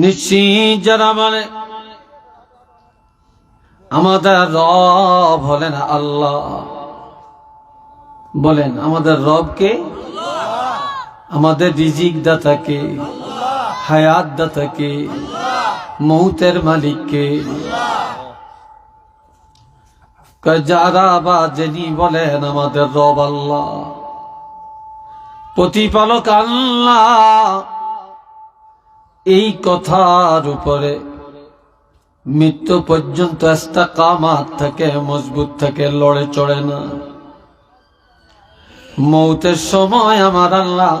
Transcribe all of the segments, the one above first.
নিশ্চিত যারা মানে আমাদের রব হলেন আল্লাহ। বলেন আমাদের রব কে? আমাদের রিজিক দাতা কে? হায়াত দাতা কে? মৌতের মালিক কে? যারা বা যিনি বলেন আমাদের রব আল্লাহ, প্রতিপালক আল্লাহ, এই কথার উপরে মৃত্যু পর্যন্ত ইস্তেকামাত থাকে, মজবুত থাকে, লড়ে চড়ে না। মৌতের সময় আমার আল্লাহ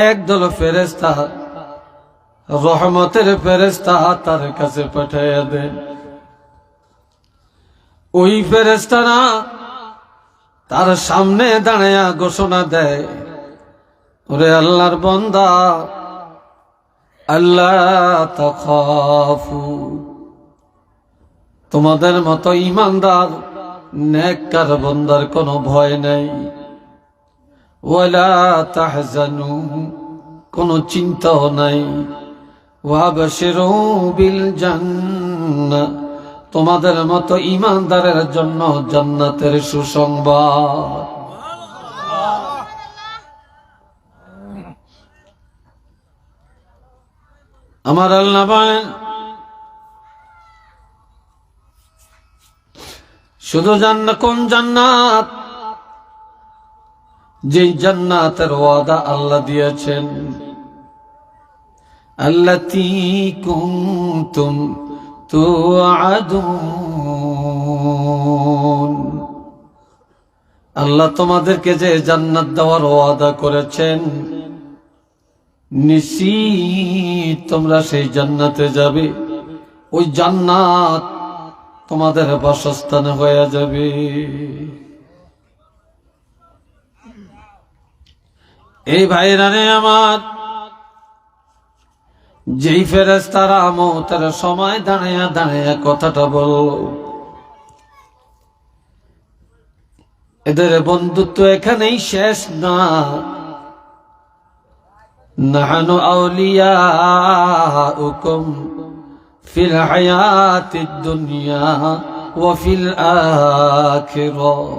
একদল ফেরেশতা, রহমতের ফেরেশতা তার কাছে পাঠিয়ে দেন। ওই ফেরেশতারা তার সামনে দাঁড়ায়া ঘোষণা দেয়, ওরে আল্লাহর বান্দা, আল্লাহ তাখাফু, তোমাদের মতো ঈমানদার নেককার বান্দার কোনো ভয় নাই। ওয়ালা তাহজানু, কোনো চিন্তাও নাই। ওয়াবশিরু বিল জান্নাহ, তোমাদের মতো ঈমানদারের জন্য জান্নাতের সুসংবাদ। আমার আল্লাহ বলেন, শুধু জান্নাত, কোন জান্নাত? যে জান্নাতের ওয়াদা আল্লাহ দিয়েছেন, আল্লাতী কুনতুম তুআদুন, আল্লাহ তোমাদেরকে যে জান্নাত দেওয়ার ওয়াদা করেছেন, নিশ্চিত তোমরা সেই জান্নাতে যাবে। ওই জান্নাত তোমাদের বাসস্থান হয়ে যাবে। এই ভাইরা রে আমার, যেই ফেরেশতারা মওতের সময় দাঁড়াইয়া দাঁড়াইয়া কথাটা বলল, এদের বন্ধুত্ব এখানেই শেষ না। নাহনু আউলিয়াউকুম ফিল হায়াতিদ দুনিয়া ওয়া ফিল আখিরাহ,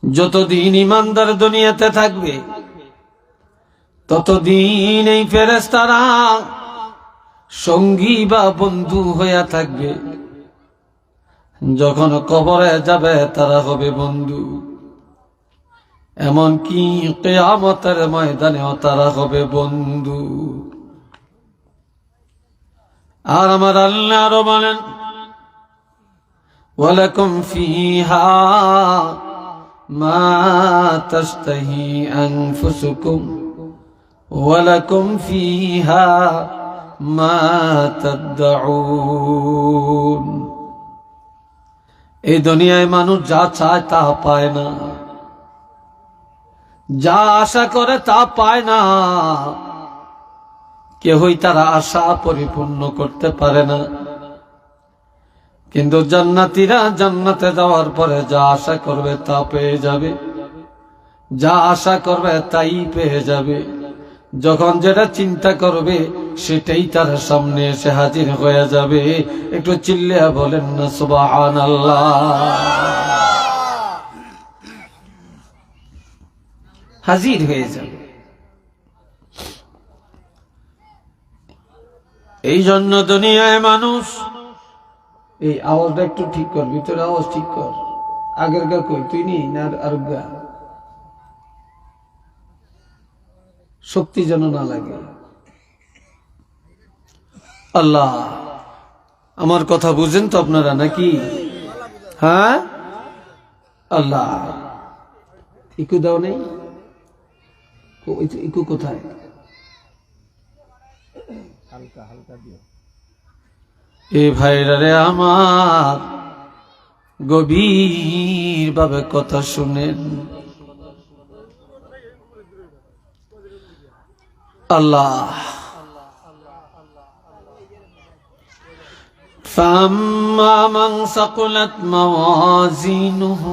যতদিন ঈমানদার দুনিয়াতে থাকবে ততদিন এই ফেরেশতারা সঙ্গী বা বন্ধু হইয়া থাকবে। যখন কবরে যাবে তারা হবে বন্ধু, এমনকি কিয়ামতের ময়দানেও তারা হবে বন্ধু। আর আমার আল্লাহ আরো বলেন, ওয়ালাকুম ফিহা মা তাশতাহি আনফুসুকুম ওয়ালাকুম ফিহা মা তাদউন। এই দুনিয়ায় মানুষ যা চায় তা পায় না, যা আশা করে তা পায় না। কেউই তারা আশা পরিপূর্ণ করতে পারে না। কিন্তু জান্নাতীরা জান্নাতে যাওয়ার পরে যা আশা করবে তা পেয়ে যাবে, যা আশা করবে তাই পেয়ে যাবে। যখন যেটা চিন্তা করবে সেটাই তার সামনে এসে হাজির হয়ে যাবে। একটু চিল্লিয়া বলেন না সুবহানাল্লাহ। হাজির হয়ে যাবে। এই জন্য দুনিয়ায় মানুষ, এই আওয়াজটা একটু ঠিক কর, ভিতরে আওয়াজ ঠিক কর। আগের গা কই তুই নি না আর গা, শক্তি যেন না লাগে। আল্লাহ, আমার কথা বুঝেন তো আপনারা নাকি? হ্যাঁ, আল্লাহ ইকু দাও নেই, ইকু কোথায়? হালকা হালকা দিও। এ ভাইরা রে আমার, গভীর ভাবে কথা শুনেন। আল্লাহ فأما من ثقلت موازينه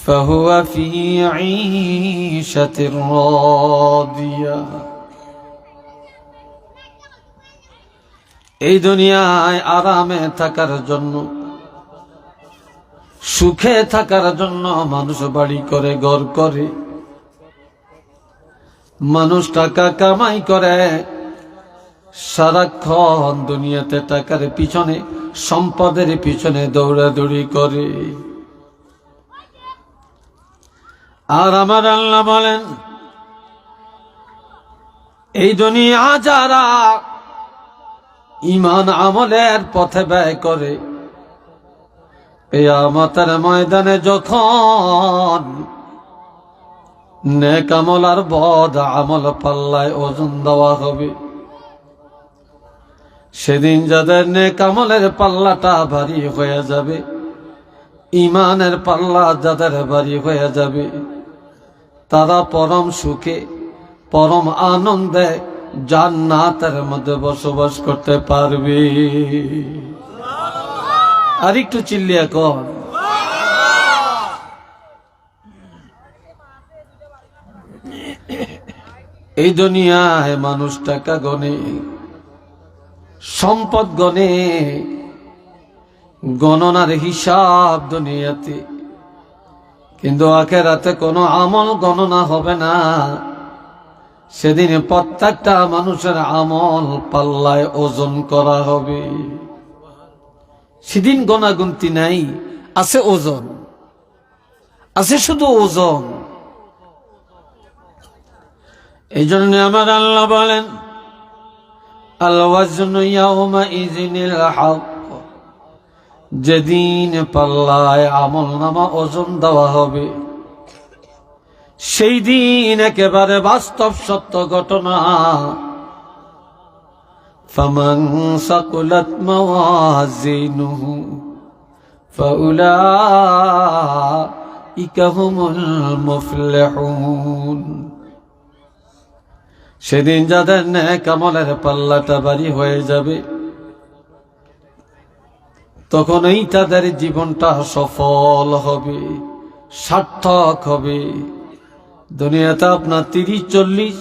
فهو في عيشة راضية এই দুনিয়ায় আরামে থাকার জন্য, সুখে থাকার জন্য মানুষ বাড়ি করে, ঘর করে, মানুষ টাকা কামাই করে, সারাক্ষণ দুনিয়াতে টাকার পিছনে, সম্পদের পিছনে দৌড়াদৌড়ি করে। আর আমার আল্লাহ বলেন, এই দুনিয়া যারা ঈমান আমলের পথে ব্যয় করে, কিয়ামতের ময়দানে যখন নেক আমল আর বদ আমল পাল্লায় ওজন দেওয়া হবে, সেদিন যাদের নেক আমলের পাল্লাটা ভারী হয়ে যাবে, ঈমানের পাল্লা যাদের ভারী হয়ে যাবে, তারা পরম সুখে, পরম আনন্দে জান্নাতের মধ্যে বসবাস করতে পারবে। আর একটু চিল্লিয়া কর। এই দুনিয়ায় মানুষ টাকা গনে, সম্পদ গনে, গণনার হিসাব দুনিয়াতে, কিন্তু আখিরাতে কোনো আমল গণনা হবে না। সেদিন প্রত্যেকটা মানুষের আমল পাল্লায় ওজন করা হবে। সেদিন গণাগুনতি নাই, আছে ওজন, আছে শুধু ওজন। এই জন্য আমার আল্লাহ বলেন, আল ওয়াজনু ইয়াউমাইযিনিল হক, যেদিন পাল্লায় আমল নামা ওজন দেওয়া হবে, সেই দিন একেবারে বাস্তব সত্য ঘটনা। ফামান সাকুলাত মাওয়াজিনুহু ফাউলাইকা হুমুল মুফলিহুন। সেদিন যাদের নেক আমলের পাল্লাটা ভারী হয়ে যাবে, তখনই তাদের জীবনটা সফল হবে, সার্থক হবে। দুনিয়াতে আপনার 30, 40,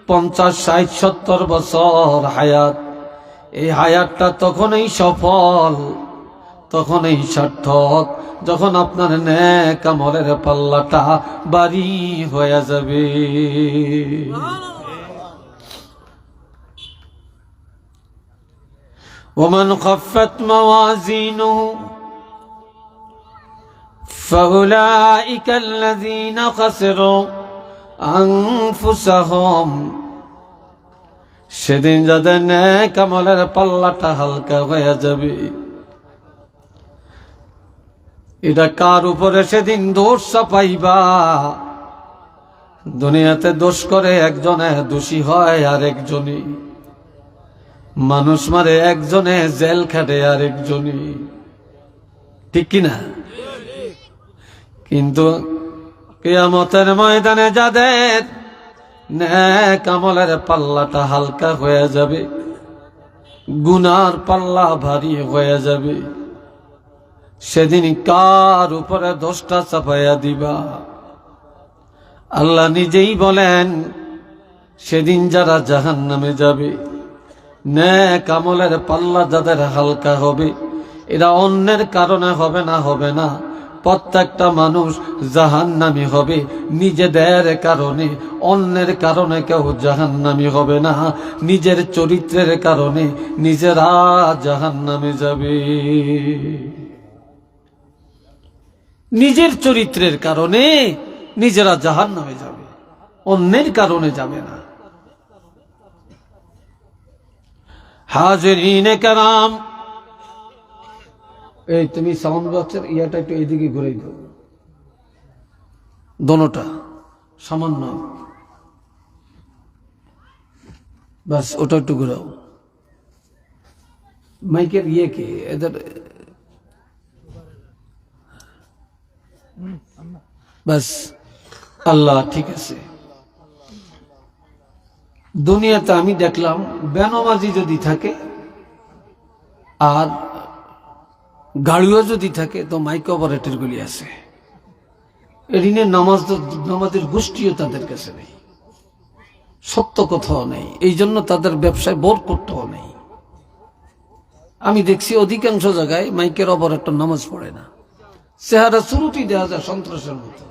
50, 60, 70 বছর হায়াত, এই হায়াতটা তখনই সফল, তখনই সার্থক, যখন আপনার নেক আমলের পাল্লাটা ভারী হয়ে যাবে। ومن خفت موازينه فأولئك الذين خسروا أنفسهم। সেদিন যাদের নেক আমলের পাল্লাটা হালকা হয়ে যাবে, এটা কার উপরে সেদিন দোষ চাপাইবা? দুনিয়াতে দোষ করে একজনে, দোষী হয় আরেকজনে, মানুষ মারে একজনে, জেল খাটে আরেকজনে, ঠিক কিনা? কিন্তু কিয়ামতের ময়দানে যাদের নেক আমলের পাল্লাটা হালকা হয়ে যাবে, গুনার পাল্লা ভারী হয়ে যাবে, সেদিন কার উপরে দোষটা চাপাইয়া দিবা? আল্লাহ নিজেই বলেন, সেদিন যারা জাহান্নামে যাবে, নেক আমলের পাল্লা যাদের হালকা হবে, এরা অন্যের কারণে হবে না, হবে না। প্রত্যেকটা মানুষ জাহান্নামী হবে নিজেদের কারণে, অন্যের কারণে কেউ জাহান্নামী হবে না। নিজের চরিত্রের কারণে নিজেরা জাহান্নামে যাবে, নিজের চরিত্রের কারণে নিজেরা জাহান্নামে যাবে, অন্যের কারণে যাবে না। হাজিরিনে কেরাম, এই তুমি সাউন্ড বক্সের ইয়াটা একটু এইদিকে ঘুরে দাও, দোনোটা সামান্য, বাস ওটা একটু ঘুরাও। মাইকের ইয়ে কে এদের, বাস আল্লাহ ঠিক আছে। দুনিয়াতে আমি দেখলাম বেনামাজি যদি থাকে আর গাড়িও যদি থাকে তো মাইক অপারেটর গুলি আছে, এদিনে নামাজের গোষ্ঠীও তাদের কাছে নেই, সত্য কথাও নেই, এই জন্য তাদের ব্যবসায় বরকতও নেই। আমি দেখছি অধিকাংশ জায়গায় মাইকের অপারেটর নামাজ পড়ে না, চেহারা শুরুতেই দেওয়া যায় সন্ত্রাসের মতো।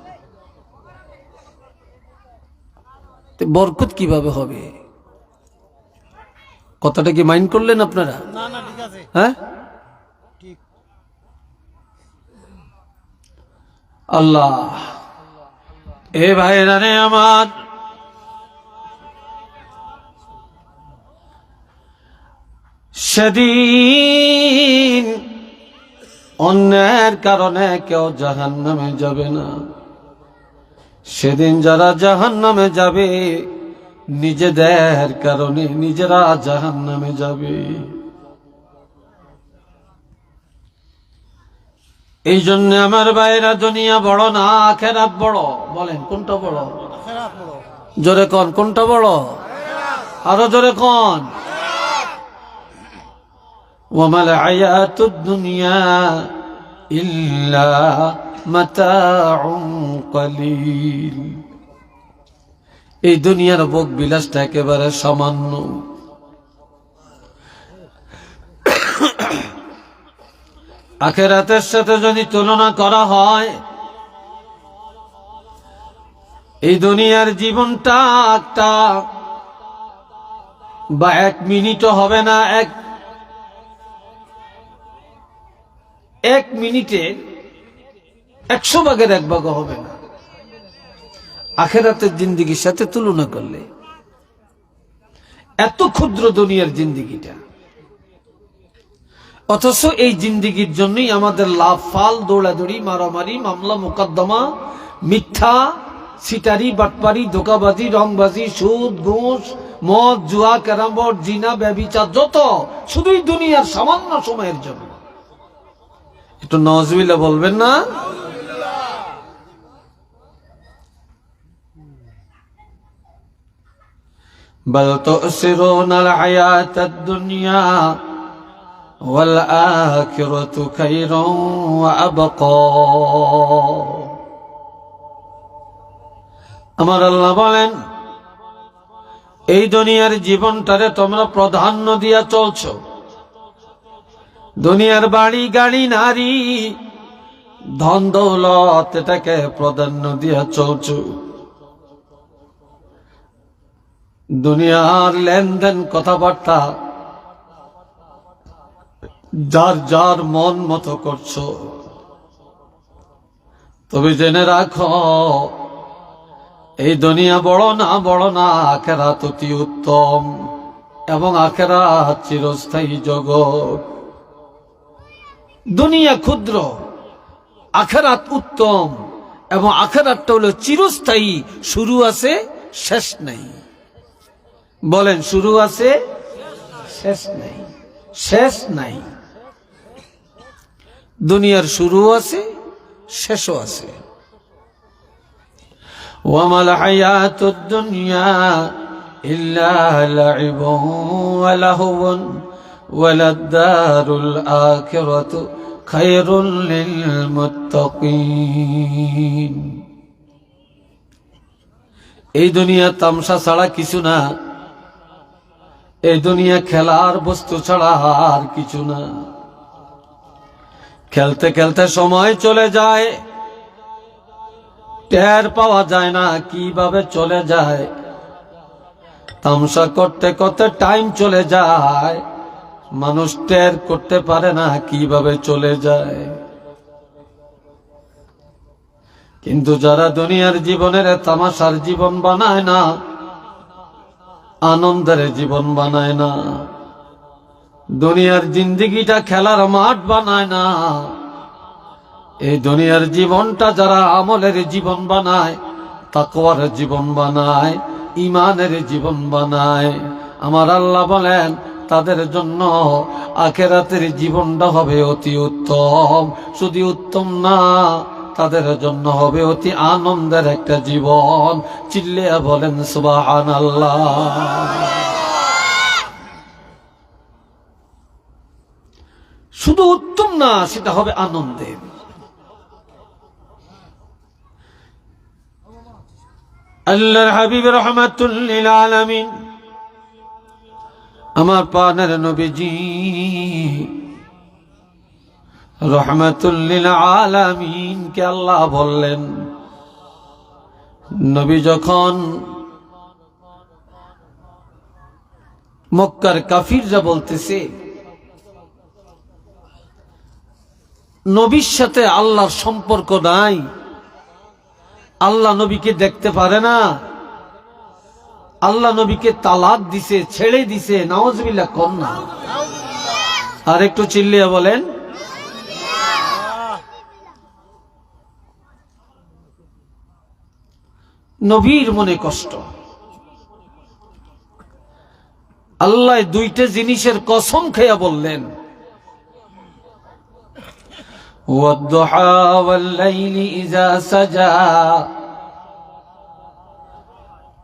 বরকত কিভাবে হবে? কথাটা কি মাইন্ড করলেন আপনারা? হ্যাঁ, আল্লাহ এ ভাইরা রে আমার, সেদিন অন্যের কারণে কেউ জাহান্নামে যাবে না। সেদিন যারা জাহান্নামে যাবে নিজেদের কারণে নিজেরা জাহান্নামে যাবে। এই জন্য আমার ভাইরা, দুনিয়া বড় না আখিরাত বড়। বলেন কোনটা বড়? জোরে কোন, কোনটা বড়? আরো জোরে কোন। ওয়ামাল হায়াতুদ দুনিয়া ইল্লা মাতাউন কলিল। এই দুনিয়ার ভোগ বিলাসটা একেবারে সামান্য। আখিরাতের সাথে যদি তুলনা করা হয়, এই দুনিয়ার জীবনটা একটা বা 1 মিনিটও হবে না, এক মিনিটে 100 ভাগের 1 ভাগও হবে না আখিরাতের জিন্দেগির সাথে তুলনা করলে। এত ক্ষুদ্র দুনিয়ার জিন্দেগিটা, অথচ এই জিন্দেগির জন্যই আমাদের লাভ ফাল, দৌড়াদৌড়ি, মারামারি, মামলা মোকদ্দমা, মিথ্যা, সিটারি, বাটপারি, ধোকাবাজি, রংবাজি, সুদ, ঘুষ, মদ, জুয়া, ক্যারাম বোর্ড, জিনা, ব্যভিচার, যত শুধুই দুনিয়ার সামান্য সময়ের জন্য। একটু নাউজুবিল্লাহ বলবেন না? বাল তুসিরুনাল হায়াতাদ দুনিয়া ওয়াল আখিরাতু খায়রুন ওয়া আবকা। আমার আল্লাহ বলেন, এই দুনিয়ার জীবনটারে তোমরা প্রাধান্য দিয়া চলছো। দুনিয়ার বাড়ি, গাড়ি, নারী, ধন দৌলত, এটাকে প্রাধান্য দিয়া চলছো। দুনিয়ার লেনদেন, কথাবার্তা যার যার মন মতো করছো। তবে জেনে রাখো, এই দুনিয়া বড় না, বড় না, আখিরাত অতি উত্তম, এবং আখিরাত চিরস্থায়ী জগৎ। দুনিয়া ক্ষুদ্র, আখিরাত উত্তম, এবং আখিরাতটা হলো চিরস্থায়ী। শুরু আছে, শেষ নাই। বলেন, শুরু আছে, শেষ নাই। শেষ নাই। দুনিয়ার শুরু আছে, শেষও আছে। ওয়ামাল হায়াতুদ দুনিয়া ইল্লা লাইবুন ওয়া লাহওয়ুন ওয়ালাদ-দারুল আখিরাতু খায়রুল লিল মুত্তাকিন। এই দুনিয়া তামসা ছাড়া কিছু না। এই দুনিয়া খেলার বস্তু ছাড়া আর কিছু না। খেলতে খেলতে সময় চলে যায়, টের পাওয়া যায় না কিভাবে চলে যায়। তামসা করতে করতে টাইম চলে যায়, মানুষ টের করতে পারে না কিভাবে চলে যায়। কিন্তু যারা দুনিয়ার জীবনের তামাশার জীবন বানায় না, আনন্দের জীবন বানায় না, দুনিয়ার জিন্দেগিটা খেলার মাঠ বানায় না, এই দুনিয়ার জীবনটা যারা আমলের জীবন বানায়, তাকওয়ার জীবন বানায়, ঈমানের জীবন বানায়, আমার আল্লাহ বলেন তাদের জন্য আখিরাতের জীবনটা হবে অতি উত্তম। শুধু উত্তম না, তাদের জন্য হবে অতি আনন্দের একটা জীবন। চিল্লিয়া বলেন সুবহানাল্লাহ। শুধু উত্তম না, সেটা হবে আনন্দের। আল্লাহর হাবিব রাহমাতুল লিল আলামিন আমার প্রাণের নবীজি রাহমাতুল লিল আলামিন কে আল্লাহ বললেন, নবী যখন মক্কার কাফিররা বলতেছে নবীর সাথে আল্লাহর সম্পর্ক নাই, আল্লাহ নবীকে দেখতে পারে না, আল্লাহ নবীকে তালাক দিছে, ছেড়ে দিছে, নাউজুবিল্লাহ কোন না। আর একটু চিল্লিয়ে বলেন। নবীর মনে কষ্ট। আল্লাহ দুইটা জিনিসের কসম খেয়া বললেন, ওয়াদ-দুহা ওয়াল-লাইলি ইযা সাজা,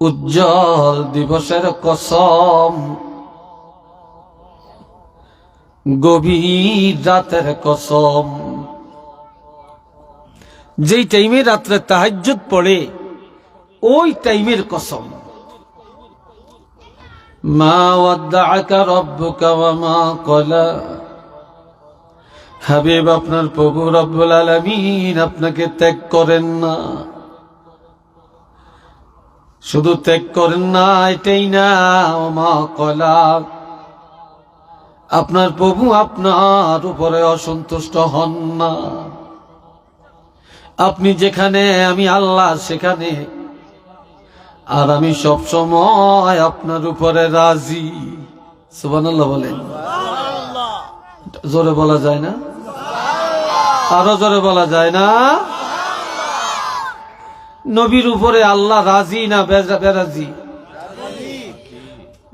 উজ্জ্বল দিবসের কসম, গভীর রাতের কসম। যেই টাইমে রাত্রে তাহাজ্জুদ পড়ে ওই টাইমের কসম। মা ওয়াদ্দাআকা রাব্বুকা ওয়া মা ক্বালা, হাবিব আপনার প্রভু রব্বুল আলামিন আপনাকে ত্যাগ করেন না। শুধু ত্যাগ করেন না এটাই না, ওয়া মা ক্বালা, আপনার প্রভু আপনার উপরে অসন্তুষ্ট হন না। আপনি যেখানে আমি আল্লাহ সেখানে, আর আমি সব সময় আপনার উপরে রাজি। সুবহানাল্লাহ বলেন। জোরে বলা যায় না? আরো জোরে বলা যায় না? নবীর উপরে আল্লাহ রাজি না বেরাজি?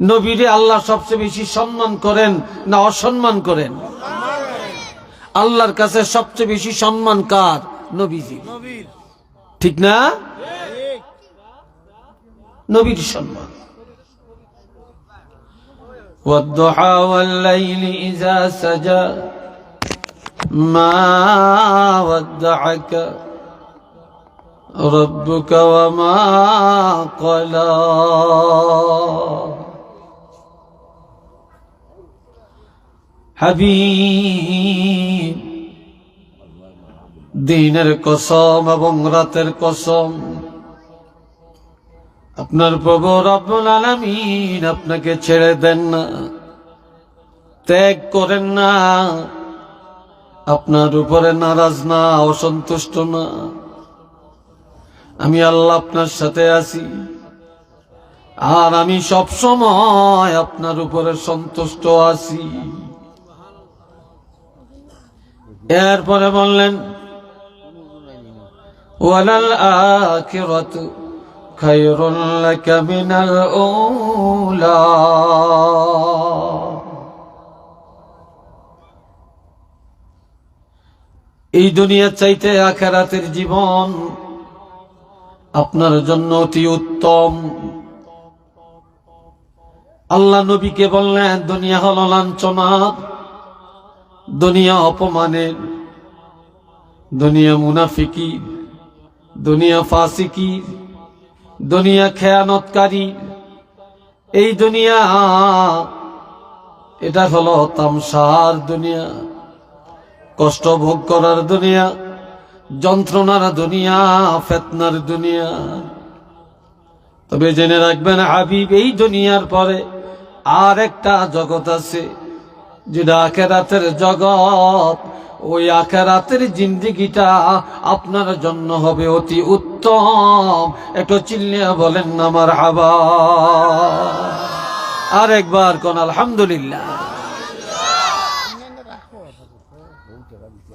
নবীরে আল্লাহ সবচেয়ে বেশি সম্মান করেন না অসম্মান করেন? আল্লাহর কাছে সবচেয়ে বেশি সম্মান কার? নবীজি। ঠিক না? নবীর সম্মান। ওয়াদ-দুহা ওয়াল-লাইলি ইযা সাজা, মা ওয়াদ্দাআকা রাব্বুকা ওয়া মা ক্বালা। হাবিব, দিনের কসম এবং রাতের কসম, আপনার প্রভু রব্বুল আলামিন আপনাকে ছেড়ে দেন না, ত্যাগ করেন না, আপনার উপরে নারাজ না, অসন্তুষ্ট না। আমি আল্লাহ আপনার সাথে আছি, আর আমি সব সময় আপনার উপরে সন্তুষ্ট আছি। এরপরে বললেন, ওয়ালাল আখিরাতু খায়রুল লাকা মিনাল উলা। এই দুনিয়ার চাইতে আখিরাতের জীবন আপনার জন্য অতি উত্তম। আল্লাহ নবীকে বললেন, দুনিয়া হলো লাঞ্ছনার, দুনিয়া অপমানের, দুনিয়া মুনাফিকি, দুনিয়া ফাসিকি, দুনিয়া খেয়ানতকারী। এই দুনিয়া এটা হলো তামসার দুনিয়া, কষ্ট ভোগ করার দুনিয়া, যন্ত্রণার দুনিয়া, ফিতনার দুনিয়া। তবে জেনে রাখবেন হাবিব, এই দুনিয়ার পরে আর একটা জগৎ আছে, যেটা আখিরাতের জগৎ। ওই আখিরাতের জিন্দেগিটা আপনার জন্য হবে অতি উত্তম। একটু চিল্লিয়া বলেন না মারহাবা। আর একবার কোন আলহামদুলিল্লাহ।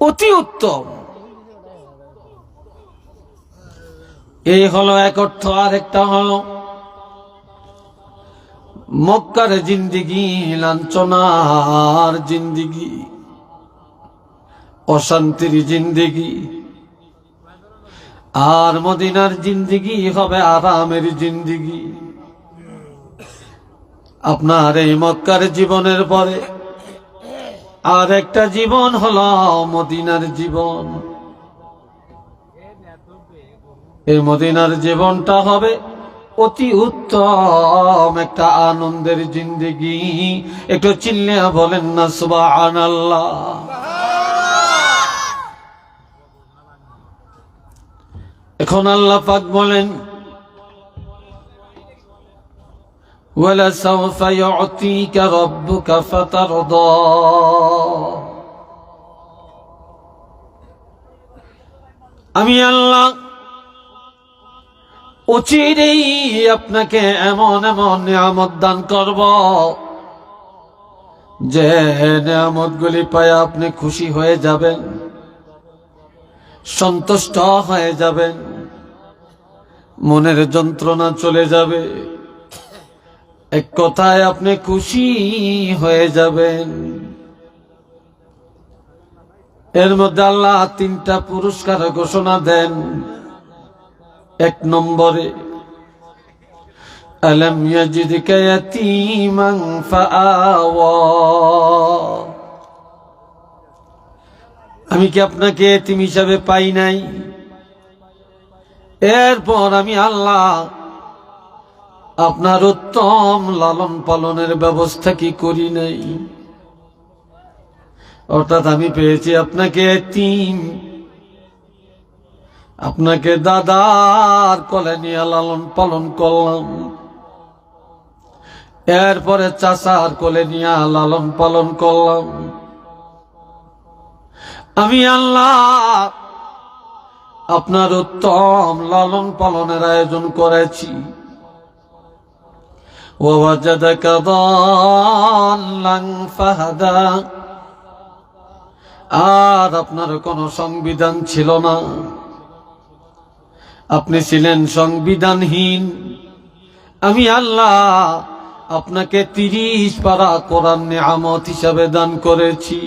অতি উত্তম, এই হলো এক অর্থ। আর একটা হলো মক্কার জিন্দেগি লাঞ্ছনার জিন্দেগি, অশান্তির জিন্দেগি। আর মদিনার জিন্দেগি হবে আরামের জিন্দেগি। আপনার এই মক্কার জীবনের পরে আর একটা জীবন হলো মদিনার জীবন। এই মদিনার জীবনটা হবে অতি উত্তম একটা আনন্দের জিন্দেগি। একটু চিল্লিয়া বলেন না সুবহানাল্লাহ। এখন আল্লাহ পাক বলেন وَلَسَوْفَ يُعْطِيكَ رَبُّكَ فَتَرْضَى। আমি আল্লাহ অচিরেই আপনাকে এমন এমন নিয়ামত দান করব যে নিয়ামতগুলি পায় আপনি খুশি হয়ে যাবেন, সন্তুষ্ট হয়ে যাবেন, মনের যন্ত্রণা চলে যাবে, এক কথায় আপনি খুশি হয়ে যাবেন। এর মধ্যে আল্লাহ 3টা পুরস্কার ঘোষণা দেন। 1 নম্বরে আলাম ইয়াজিদকা ইয়াতীমান ফাআওয়া। আমি কি আপনাকে এতিম হিসাবে পাই নাই? এরপর আমি আল্লাহ আপনার উত্তম লালন পালনের ব্যবস্থা কি করি নাই? অর্থাৎ আমি পেয়েছি আপনাকে এতিম, আপনাকে দাদার কোলে নিয়ে লালন পালন করলাম, এরপরে চাচার কোলে নিয়ে লালন পালন করলাম। আমি আল্লাহ আপনার উত্তম লালন পালনের আয়োজন করেছি। وَوَجَدَكَ ضَالًّا فَهَدَى। আর আপনার কোনো সংবিধান ছিল না, আপনি ছিলেন সংবিধানহীন। আমি আল্লাহ আপনাকে 30 পারা কোরআন নিয়ামত হিসাবে দান করেছি।